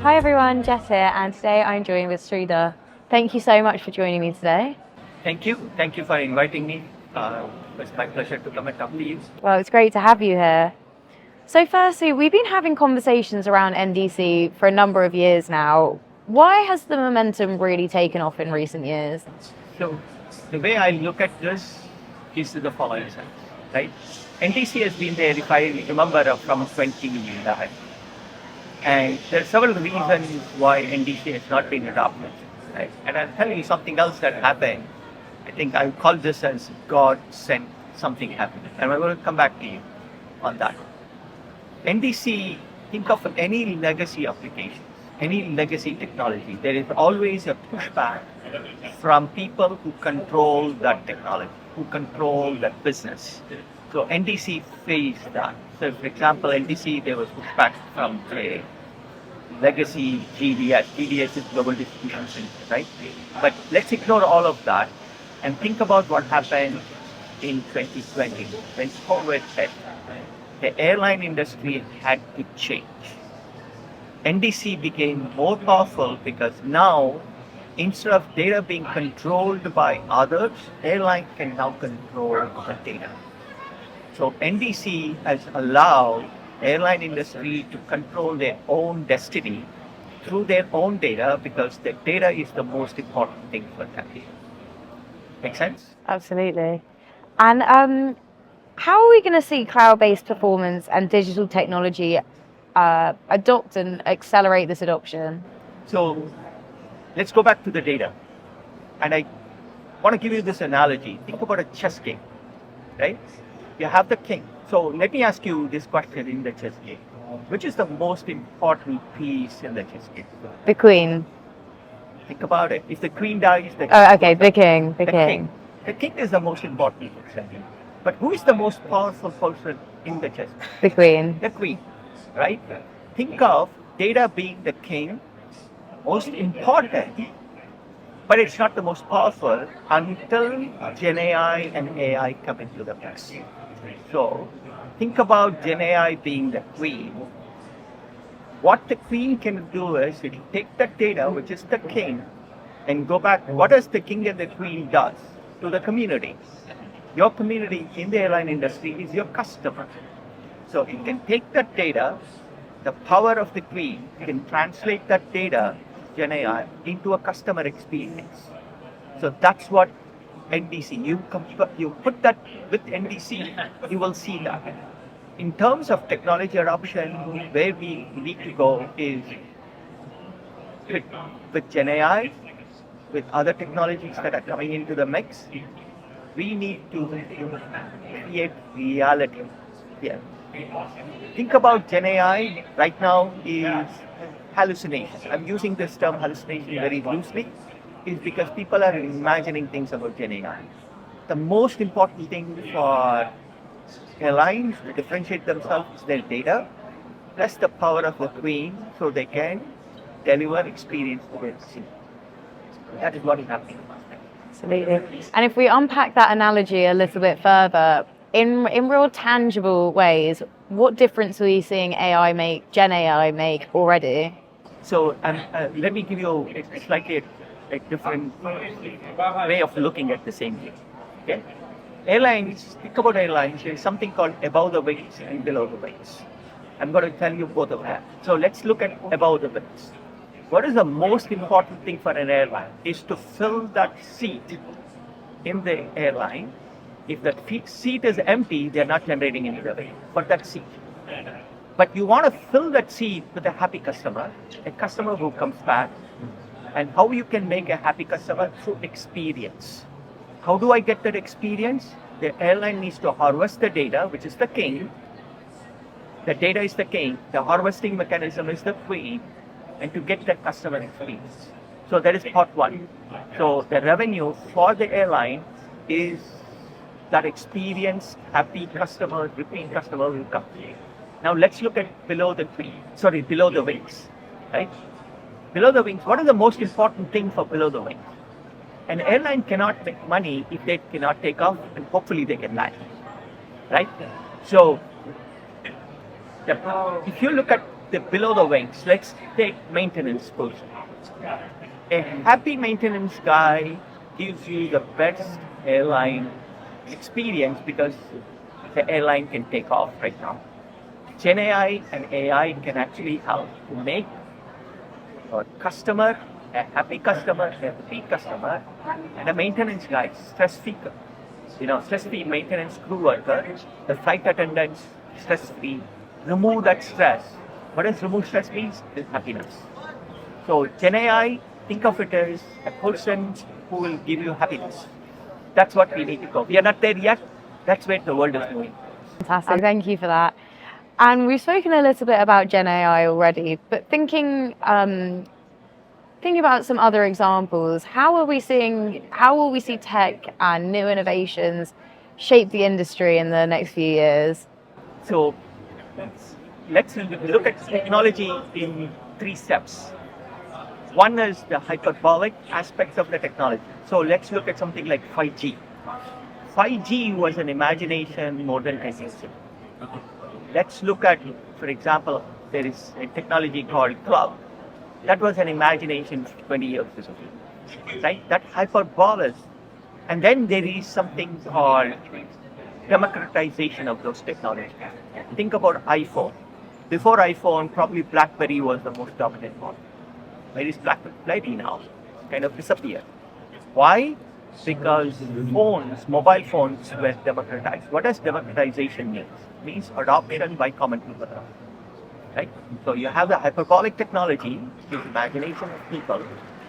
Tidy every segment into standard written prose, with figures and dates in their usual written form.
Hi everyone, Jess here, and today I'm joined with Sreedhar. Thank you so much for joining me today. Thank you. Thank you for inviting me. It's my pleasure to come and talk to you. Well, it's great to have you here. So firstly, we've been having conversations around NDC for a number of years now. Why has the momentum really taken off in recent years? So the way I look at this is the following sense, right? NDC has been there, if I remember, from 2011. And there are several reasons why NDC has not been adopted, right? And I'll tell you something else that happened. I think I would call this as God sent something happened. And I'm going to come back to you on that. NDC, think of any legacy application, any legacy technology. There is always a pushback from people who control that technology, who control that business. So NDC faced that. So for example, NDC, there was pushback from say, legacy GDS. GDS is Global Distribution Center, right? But let's ignore all of that and think about what happened in 2020 when COVID hit. The airline industry had to change. NDC became more powerful because now, instead of data being controlled by others, airline can now control the data. So NDC has allowed airline industry to control their own destiny through their own data because the data is the most important thing for them. Make sense? Absolutely. And how are we going to see cloud-based performance and digital technology adopt and accelerate this adoption? So let's go back to the data. And I want to give you this analogy. Think about a chess game, right? You have the king. So let me ask you this question in the chess game. Which is the most important piece in the chess game? The queen. Think about it. If the queen dies, the king. The king. The king is the most important person. But who is the most powerful person in the chess game? The queen. The queen, right? Think of data being the king, most important, but it's not the most powerful until Gen AI and AI come into the mix. So think about Gen AI being the queen. What the queen can do is it will take the data, which is the king, and go back. What does the king and the queen does to the community? Your community in the airline industry is your customer. So it can take that data, the power of the queen, can translate that data, Gen AI, into a customer experience. So that's what NDC, you put that with NDC, you will see that. In terms of technology adoption, where we need to go is with Gen AI, with other technologies that are coming into the mix, we need to create reality here. Think about Gen AI right now is hallucination. I'm using this term hallucination very loosely, is because people are imagining things about Gen AI. The most important thing for airlines to differentiate themselves is their data, plus the power of the queen, so they can deliver experience to their customers. That is what is happening. Absolutely. And if we unpack that analogy a little bit further, in real tangible ways, what difference are you seeing Gen AI make already? So let me give you a slightly a different way of looking at the same thing. Okay? Airlines, think about airlines, there is something called above the wings and below the wings. I'm going to tell you both of them. So let's look at above the wings. What is the most important thing for an airline is to fill that seat in the airline. If that seat is empty, they're not generating any revenue for that seat. But you want to fill that seat with a happy customer, a customer who comes back. And how you can make a happy customer? Through experience. How do I get that experience? The airline needs to harvest the data, which is the king. The data is the king. The harvesting mechanism is the queen. And to get that customer experience. So that is part one. So the revenue for the airline is that experience, happy customer, repeat customer will come. Now let's look at below the wings, right? Below the wings, what is the most important thing for below the wings? An airline cannot make money if they cannot take off, and hopefully they can land, right? So if you look at the below the wings. Let's take maintenance person. A happy maintenance guy gives you the best airline experience because the airline can take off right now. Gen AI and AI can actually help to make a customer, a happy customer, a repeat customer, and a maintenance guy, stress-free. Stress-free maintenance crew worker, the flight attendants, stress-free. Remove that stress. What does remove stress means? Is happiness. So Gen AI, think of it as a person who will give you happiness. That's what we need to go. We are not there yet. That's where the world is moving. Fantastic. Thank you for that. And we've spoken a little bit about Gen AI already, but thinking about some other examples, how will we see tech and new innovations shape the industry in the next few years? So let's look at technology in 3 steps. One is the hyperbolic aspects of the technology. So let's look at something like 5G. 5G was an imagination more than 10 years ago. Let's look at, for example, there is a technology called cloud. That was an imagination 20 years ago, right? That hyperbolic. And then there is something called democratization of those technologies. Think about iPhone. Before iPhone, probably BlackBerry was the most dominant one. Where is BlackBerry now? Kind of disappeared. Why? Because mobile phones were democratized. What does democratization mean? It means adoption by common people. Right? So you have the hyperbolic technology, the imagination of people,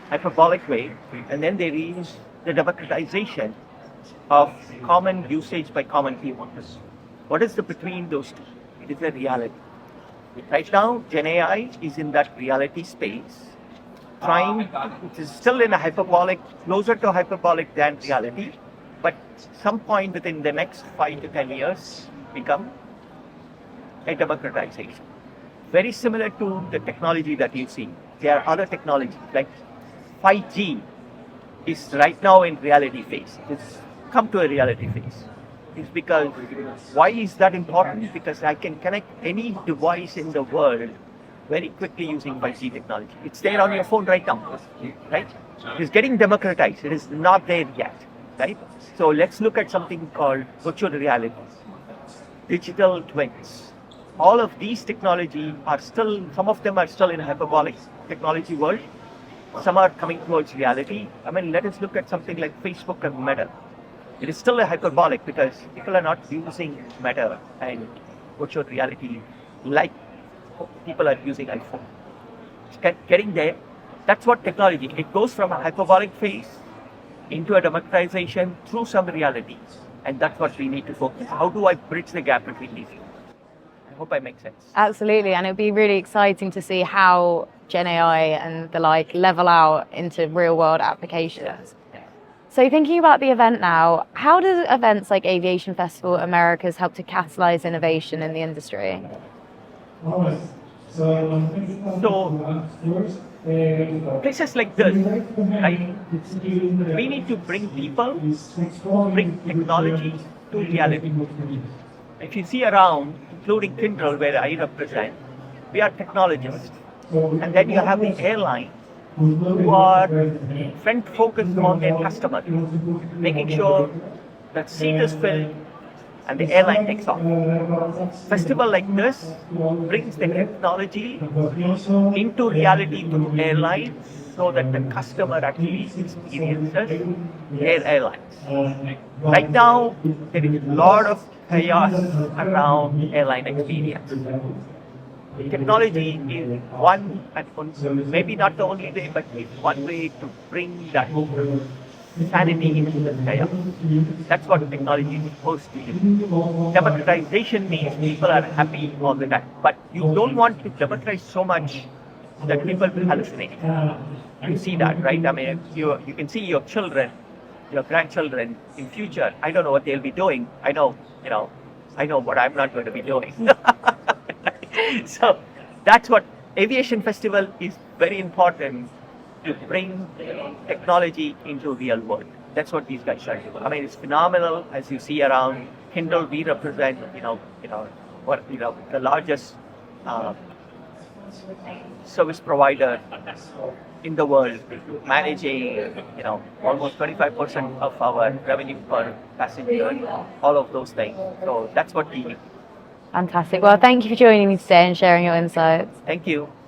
hyperbolic way, and then there is the democratization of common usage by common people. What is the between those two? It is a reality. Right now, Gen AI is in that reality space, it is still in a hyperbolic, closer to hyperbolic than reality, but some point within the next 5 to 10 years become a democratization. Very similar to the technology that you see. There are other technologies like 5G is right now in reality phase. It's come to a reality phase. It's because, why is that important? Because I can connect any device in the world very quickly using 5G technology. It's there on your phone right now, right? It's getting democratized. It is not there yet, right? So let's look at something called virtual reality, digital twins. All of these technology are still, some of them are still in hyperbolic technology world. Some are coming towards reality. I mean, let us look at something like Facebook and Meta. It is still a hyperbolic because people are not using Meta and virtual reality like people are using iPhone. It's getting there. That's what technology. It goes from a hyperbolic phase into a democratization through some realities. And that's what we need to focus. How do I bridge the gap between these two? I hope I make sense. Absolutely. And it'd be really exciting to see how Gen AI and the like level out into real world applications. So thinking about the event now, how do events like Aviation Festival Americas help to catalyze innovation in the industry? So places like this, right? We need to bring people, bring technology to reality. If you see around, including Kyndryl, where I represent, we are technologists. And then you have the airlines who are front-focused on their customer, making sure that seat is filled and the airline takes off. Festival like this brings the technology into reality to airlines so that the customer actually experiences their airlines. Right now, there is a lot of chaos around airline experience. Technology is one, and maybe not the only way, but it's one way to bring that sanity into the chaos. That's what technology is supposed to do. Democratization means people are happy all the time, but you don't want to democratize so much that people will hallucinate. You see that, right? I mean, you can see your children, your grandchildren in future. I don't know what they'll be doing. I know what I'm not going to be doing. So that's what Aviation Festival is very important to bring technology into real world. That's what these guys are doing. I mean, it's phenomenal as you see around. Kyndryl, we represent, the largest service provider in the world, managing almost 25% of our revenue per passenger, all of those things. So that's what we need. Fantastic. Well, thank you for joining me today and sharing your insights. Thank you.